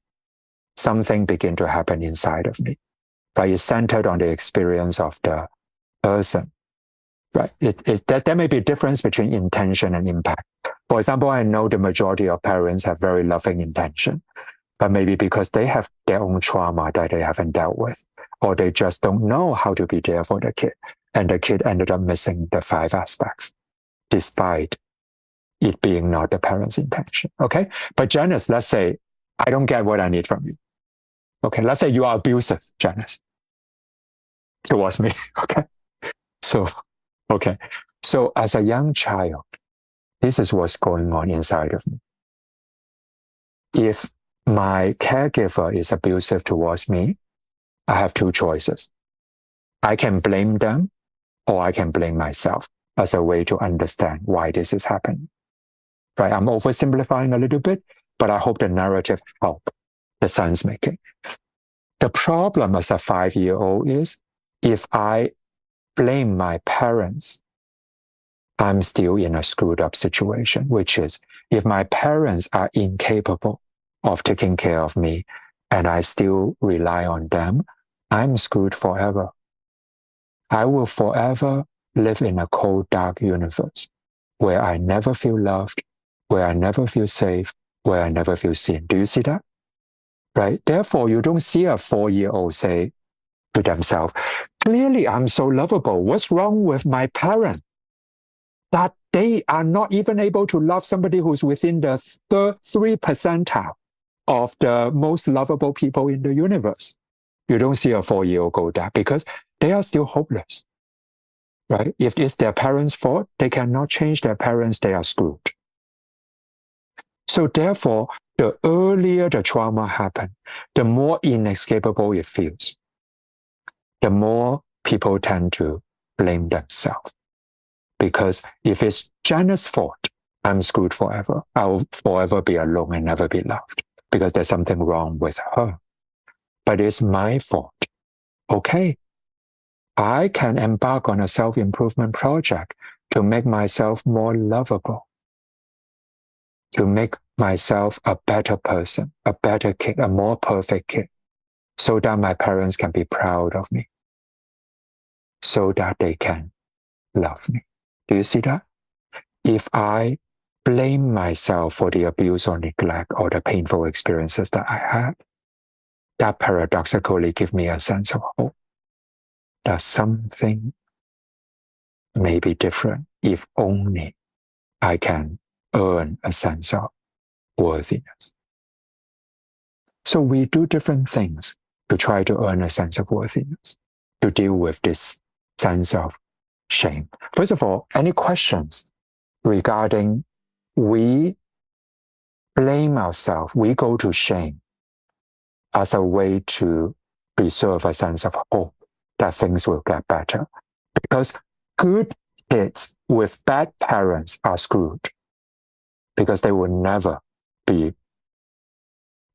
Speaker 2: something begin to happen inside of me. Right? It's centered on the experience of the person. Right? There may be a difference between intention and impact. For example, I know the majority of parents have very loving intention, but maybe because they have their own trauma that they haven't dealt with, or they just don't know how to be there for the kid, and the kid ended up missing the 5 aspects, despite it being not the parent's intention. Okay? But Janice, let's say, I don't get what I need from you. Okay, let's say you are abusive, Janice, towards me. Okay. So as a young child, this is what's going on inside of me. If my caregiver is abusive towards me, I have 2 choices. I can blame them or I can blame myself as a way to understand why this is happening. Right? I'm oversimplifying a little bit, but I hope the narrative helps the sense making. The problem as a 5-year-old is if I blame my parents, I'm still in a screwed up situation, which is if my parents are incapable of taking care of me and I still rely on them, I'm screwed forever. I will forever live in a cold, dark universe where I never feel loved, where I never feel safe, where I never feel seen. Do you see that? Right? Therefore, you don't see a 4-year-old say to themselves, clearly I'm so lovable. What's wrong with my parents? That they are not even able to love somebody who's within the 3 percentile of the most lovable people in the universe. You don't see a 4-year-old go there because they are still hopeless, right? If it's their parents' fault, they cannot change their parents, they are screwed. So therefore, the earlier the trauma happens, the more inescapable it feels. The more people tend to blame themselves. Because if it's Janice's fault, I'm screwed forever. I'll forever be alone and never be loved because there's something wrong with her. But it's my fault. Okay, I can embark on a self-improvement project. to make myself more lovable, to make myself a better person, a better kid, a more perfect kid, so that my parents can be proud of me, so that they can love me. Do you see that? If I blame myself for the abuse or neglect or the painful experiences that I had, that paradoxically gives me a sense of hope that something may be different if only I can earn a sense of worthiness. So we do different things to try to earn a sense of worthiness, to deal with this sense of shame. First of all, any questions regarding we blame ourselves, we go to shame as a way to preserve a sense of hope that things will get better. Because good kids with bad parents are screwed, because they will never be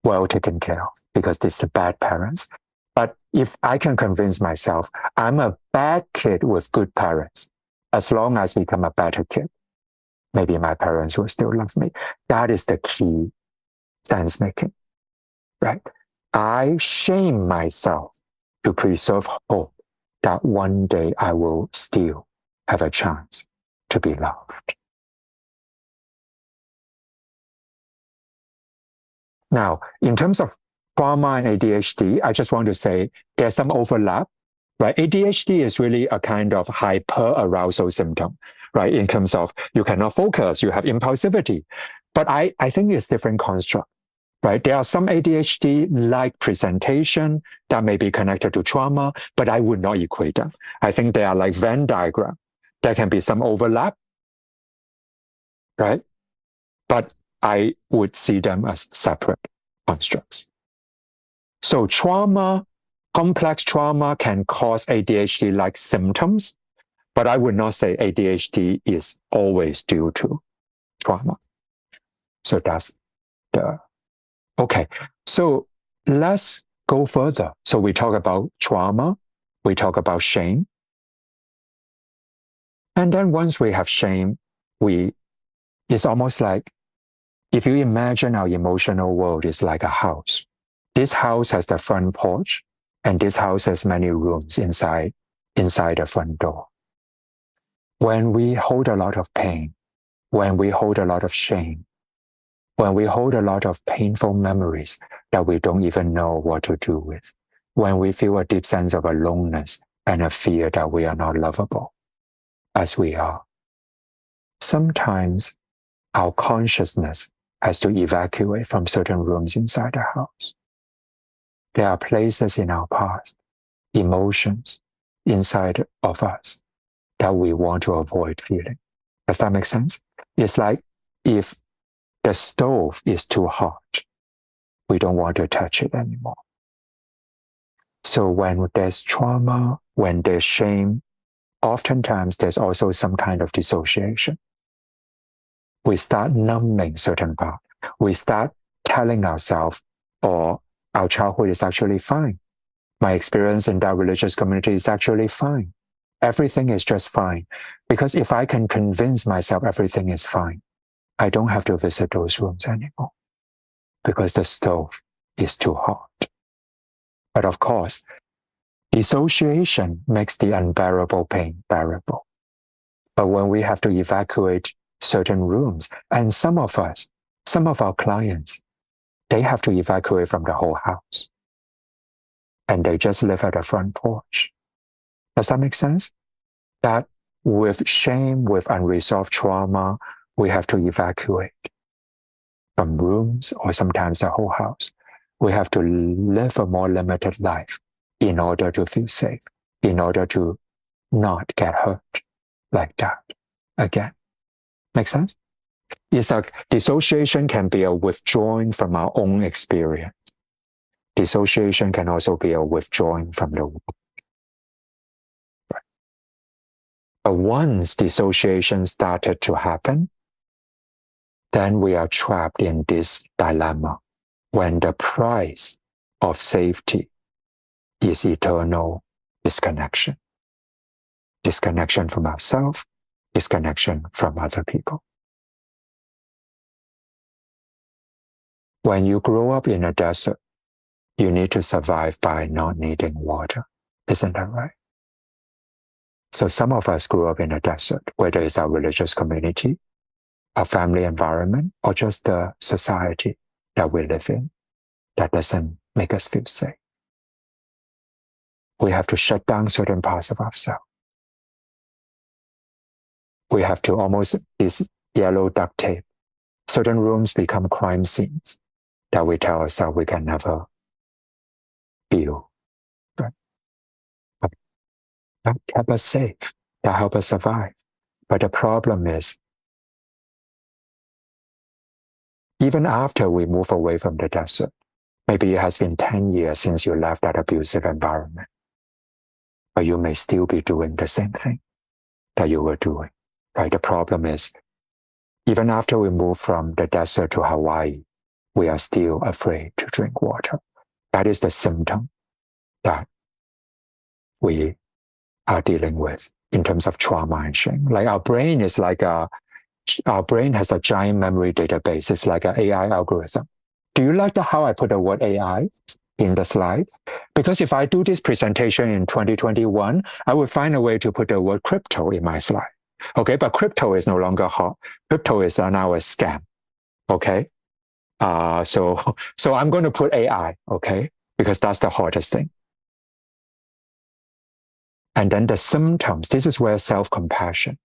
Speaker 2: well taken care of, because it's the bad parents. But if I can convince myself I'm a bad kid with good parents, as long as I become a better kid, maybe my parents will still love me. That is the key sense making, right? I shame myself to preserve hope that one day I will still have a chance to be loved. Now, in terms of trauma and ADHD, I just want to say there's some overlap, right? ADHD is really a kind of hyper-arousal symptom, right? In terms of you cannot focus, you have impulsivity. But I think it's different construct, right? There are some ADHD-like presentation that may be connected to trauma, but I would not equate them. I think they are like Venn diagram. There can be some overlap, right? But I would see them as separate constructs. So trauma, complex trauma can cause ADHD-like symptoms, but I would not say ADHD is always due to trauma. So that's okay. So let's go further. So we talk about trauma, we talk about shame. And then once we have shame, it's almost like, if you imagine our emotional world is like a house. This house has the front porch, and this house has many rooms inside the front door. When we hold a lot of pain, when we hold a lot of shame, when we hold a lot of painful memories that we don't even know what to do with, when we feel a deep sense of aloneness and a fear that we are not lovable as we are, sometimes our consciousness has to evacuate from certain rooms inside the house. There are places in our past, emotions inside of us that we want to avoid feeling. Does that make sense? It's like if the stove is too hot, we don't want to touch it anymore. So when there's trauma, when there's shame, oftentimes there's also some kind of dissociation. We start numbing certain parts. We start telling ourselves, or our childhood is actually fine. My experience in that religious community is actually fine. Everything is just fine. Because if I can convince myself everything is fine, I don't have to visit those rooms anymore, because the stove is too hot. But of course, dissociation makes the unbearable pain bearable. But when we have to evacuate certain rooms, and some of our clients, they have to evacuate from the whole house. And they just live at the front porch. Does that make sense? That with shame, with unresolved trauma, we have to evacuate from rooms or sometimes the whole house. We have to live a more limited life in order to feel safe, in order to not get hurt like that again. Make sense? It's like dissociation can be a withdrawing from our own experience. Dissociation can also be a withdrawing from the world. Right. But once dissociation started to happen, then we are trapped in this dilemma when the price of safety is eternal disconnection. Disconnection from ourselves, disconnection from other people. When you grow up in a desert, you need to survive by not needing water. Isn't that right? So some of us grew up in a desert, whether it's our religious community, our family environment, or just the society that we live in that doesn't make us feel safe. We have to shut down certain parts of ourselves. We have to almost this yellow duct tape. Certain rooms become crime scenes that we tell ourselves we can never feel. Right? That kept us safe, that help us survive. But the problem is, even after we move away from the desert, maybe it has been 10 years since you left that abusive environment, but you may still be doing the same thing that you were doing. Right? The problem is, even after we move from the desert to Hawaii, we are still afraid to drink water. That is the symptom that we are dealing with in terms of trauma and shame. Like our brain has a giant memory database. It's like an AI algorithm. Do you like how I put the word AI in the slide? Because if I do this presentation in 2021, I would find a way to put the word crypto in my slide. Okay, but crypto is no longer hot. Crypto is now a scam. Okay, so I'm going to put AI. Okay, because that's the hottest thing. And then the symptoms. This is where self-compassion.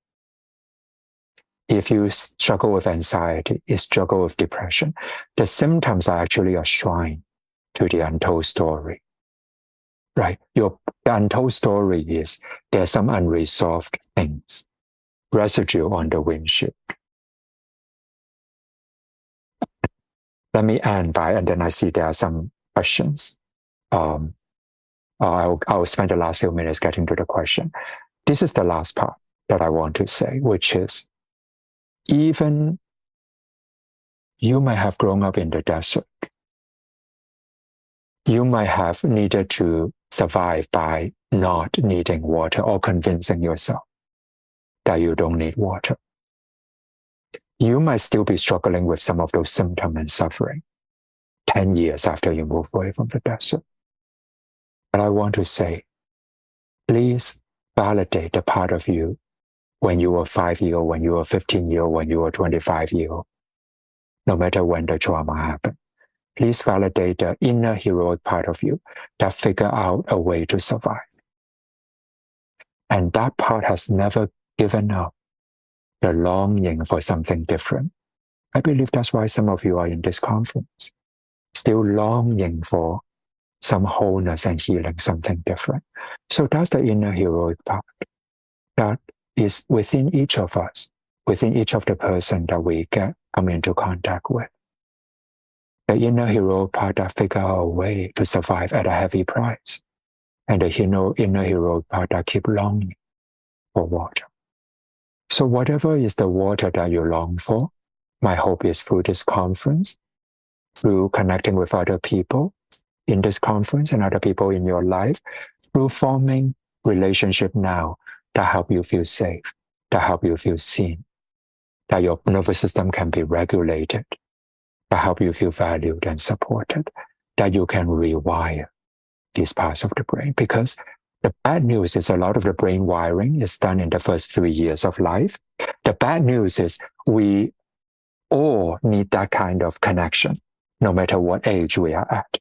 Speaker 2: If you struggle with anxiety, you struggle with depression, the symptoms are actually a shrine to the untold story. Right? The untold story is there's some unresolved things. Residue on the windshield. Let me end by, and then I see there are some questions. I'll spend the last few minutes getting to the question. This is the last part that I want to say, which is, even you might have grown up in the desert. You might have needed to survive by not needing water or convincing yourself that you don't need water. You might still be struggling with some of those symptoms and suffering 10 years after you move away from the desert. But I want to say, please validate the part of you when you were 5-year-old, when you were 15-year-old, when you were 25-year-old, no matter when the trauma happened. Please validate the inner heroic part of you that figure out a way to survive. And that part has never given up the longing for something different. I believe that's why some of you are in this conference, still longing for some wholeness and healing, something different. So that's the inner heroic part that is within each of us, within each of the person that we come into contact with. The inner heroic part that figure out a way to survive at a heavy price, and the inner heroic part that keep longing for water. So whatever is the water that you long for, my hope is through this conference, through connecting with other people in this conference and other people in your life, through forming relationship now that help you feel safe, that help you feel seen, that your nervous system can be regulated, that help you feel valued and supported, that you can rewire these parts of the brain. Because the bad news is a lot of the brain wiring is done in the first 3 years of life. The bad news is we all need that kind of connection, no matter what age we are at.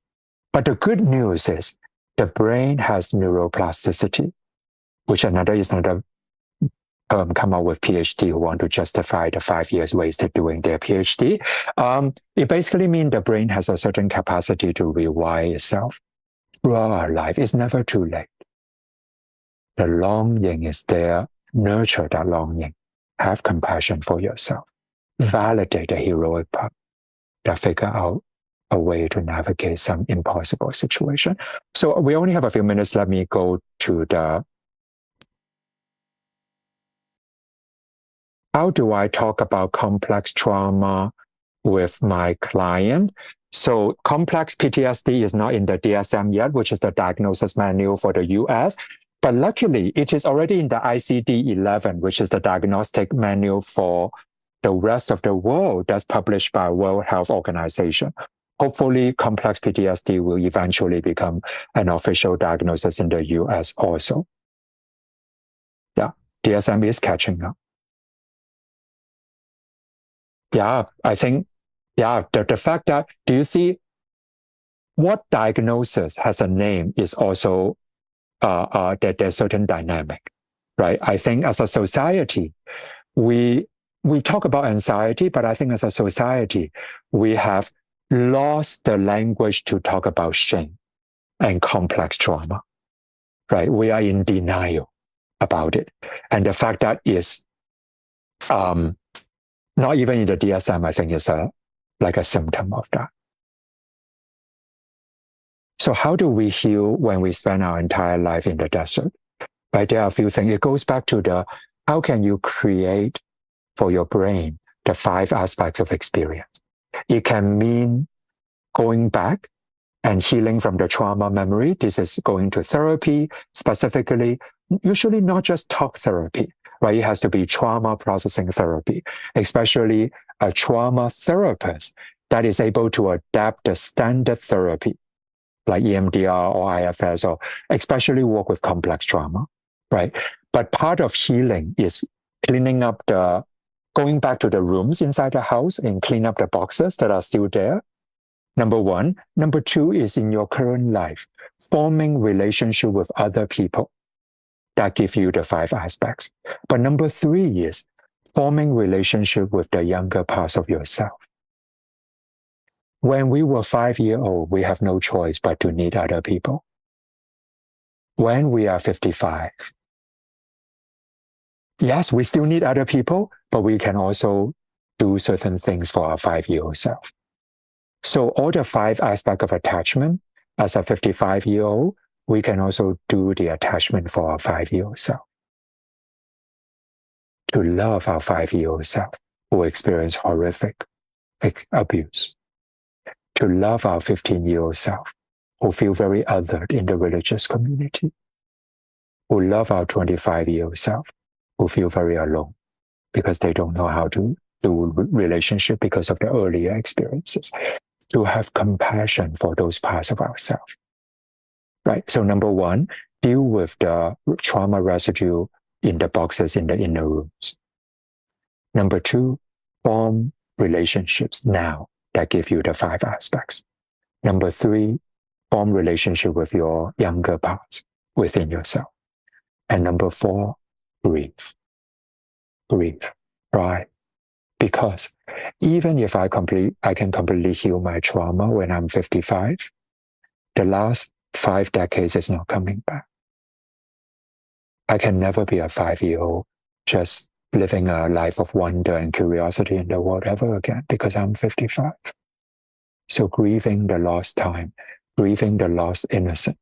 Speaker 2: But the good news is the brain has neuroplasticity, which is another come out with Ph.D. who want to justify the 5 years wasted doing their Ph.D. It basically means the brain has a certain capacity to rewire itself throughout our life. It's never too late. The longing is there. Nurture that longing. Have compassion for yourself. Validate the heroic part that figure out a way to navigate some impossible situation. So we only have a few minutes. Let me go to the how do I talk about complex trauma with my client? So complex PTSD is not in the DSM yet, which is the diagnosis manual for the US. But luckily, it is already in the ICD-11, which is the diagnostic manual for the rest of the world that's published by World Health Organization. Hopefully, complex PTSD will eventually become an official diagnosis in the US also. Yeah, DSM is catching up. Yeah, I think, the fact that, do you see what diagnosis has a name is also that there's certain dynamic, right? I think as a society, we talk about anxiety, but I think as a society, we have lost the language to talk about shame and complex trauma, right? We are in denial about it. And the fact that is not even in the DSM, I think is like a symptom of that. So how do we heal when we spend our entire life in the desert? Right? There are a few things. It goes back to how can you create for your brain the 5 aspects of experience? It can mean going back and healing from the trauma memory. This is going to therapy specifically, usually not just talk therapy, right? It has to be trauma processing therapy, especially a trauma therapist that is able to adapt the standard therapy like EMDR or IFS, or especially work with complex trauma, right? But part of healing is cleaning up going back to the rooms inside the house and clean up the boxes that are still there. Number 1. Number 2 is in your current life, forming relationship with other people that give you the 5 aspects. But number 3 is forming relationship with the younger parts of yourself. When we were 5-year-old, we have no choice but to need other people. When we are 55, yes, we still need other people, but we can also do certain things for our 5-year-old self. So all the 5 aspects of attachment, as a 55-year-old, we can also do the attachment for our 5-year-old self. To love our 5-year-old self who experienced horrific abuse. To love our 15-year-old self who feel very othered in the religious community. Who love our 25-year-old self who feel very alone because they don't know how to do relationship because of the earlier experiences. To have compassion for those parts of ourselves. Right? So number 1, deal with the trauma residue in the boxes in the inner rooms. Number 2, form relationships now that give you the 5 aspects. Number 3, form relationship with your younger parts within yourself. And number 4, breathe. Breathe. Try. Because even if I can completely heal my trauma when I'm 55, the last 5 decades is not coming back. I can never be a 5-year-old just living a life of wonder and curiosity in the world ever again because I'm 55. So grieving the lost time, grieving the lost innocence,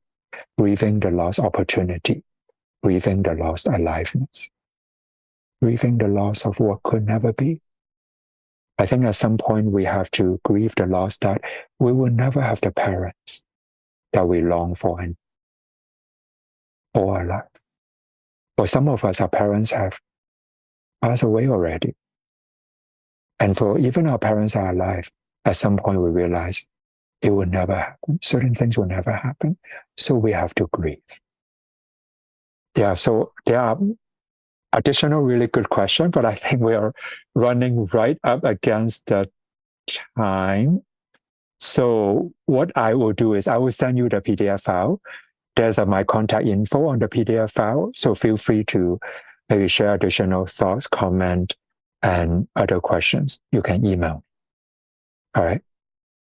Speaker 2: grieving the lost opportunity, grieving the lost aliveness, grieving the loss of what could never be. I think at some point we have to grieve the loss that we will never have the parents that we long for in all our life. For some of us, our parents have passed away already. And for even our parents are alive, at some point we realize it will never happen. Certain things will never happen. So we have to grieve. Yeah, so there are additional really good questions, but I think we are running right up against the time. So what I will do is I will send you the PDF file. There's my contact info on the PDF file. So feel free to maybe share additional thoughts, comment, and other questions. You can email. All right.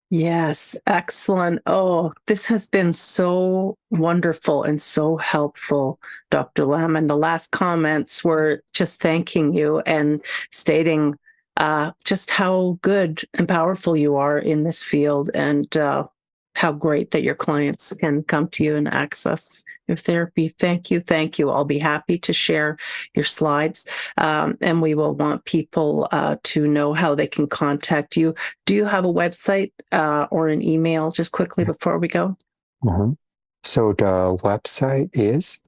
Speaker 1: Yes, excellent. Oh, this has been so wonderful and so helpful, Dr. Lam. And the last comments were just thanking you and stating just how good and powerful you are in this field, and how great that your clients can come to you and access your therapy. Thank you. Thank you. I'll be happy to share your slides, and we will want people to know how they can contact you. Do you have a website or an email just quickly before we go?
Speaker 2: Mm-hmm. So the website is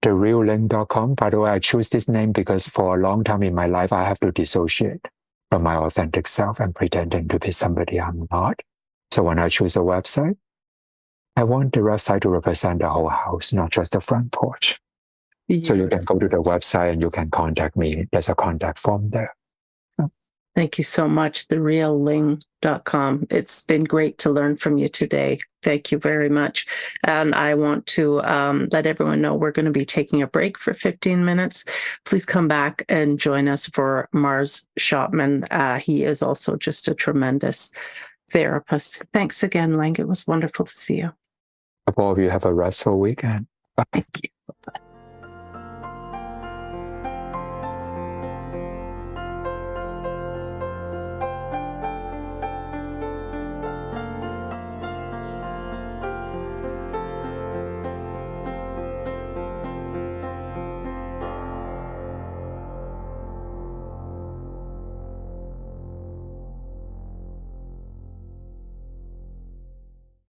Speaker 2: therealling.com. By the way, I choose this name because for a long time in my life, I have to dissociate from my authentic self and pretending to be somebody I'm not. So when I choose a website, I want the website to represent the whole house, not just the front porch. So you can go to the website and you can contact me. There's a contact form there.
Speaker 1: Thank you so much, therealling.com. It's been great to learn from you today. Thank you very much. And I want to let everyone know we're going to be taking a break for 15 minutes. Please come back and join us for Mars Shopman. He is also just a tremendous therapist. Thanks again, Ling. It was wonderful to see you.
Speaker 2: All of you have a restful weekend. Bye.
Speaker 1: Thank you. Bye-bye.